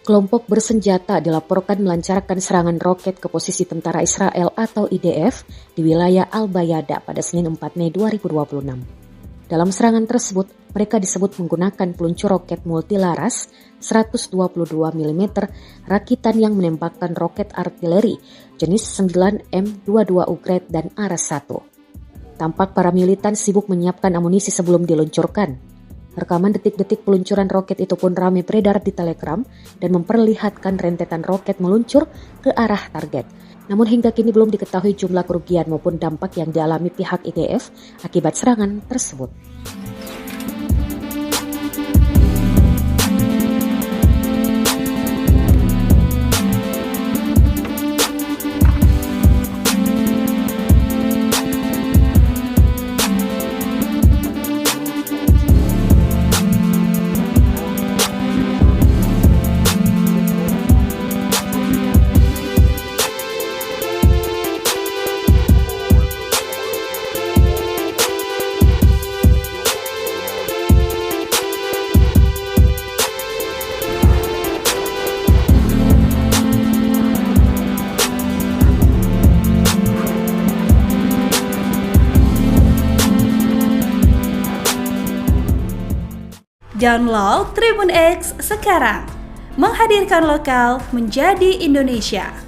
Kelompok bersenjata dilaporkan melancarkan serangan roket ke posisi tentara Israel atau IDF di wilayah Al-Bayada pada Senin 4 Mei 2026. Dalam serangan tersebut, mereka disebut menggunakan peluncur roket multilaras 122 mm rakitan yang menembakkan roket artileri jenis 9 M22 Ugrade dan Ares-1. Tampak para militan sibuk menyiapkan amunisi sebelum diluncurkan. Rekaman detik-detik peluncuran roket itu pun ramai beredar di Telegram dan memperlihatkan rentetan roket meluncur ke arah target. Namun hingga kini belum diketahui jumlah kerugian maupun dampak yang dialami pihak IDF akibat serangan tersebut. Download Tribun X sekarang, menghadirkan lokal menjadi Indonesia.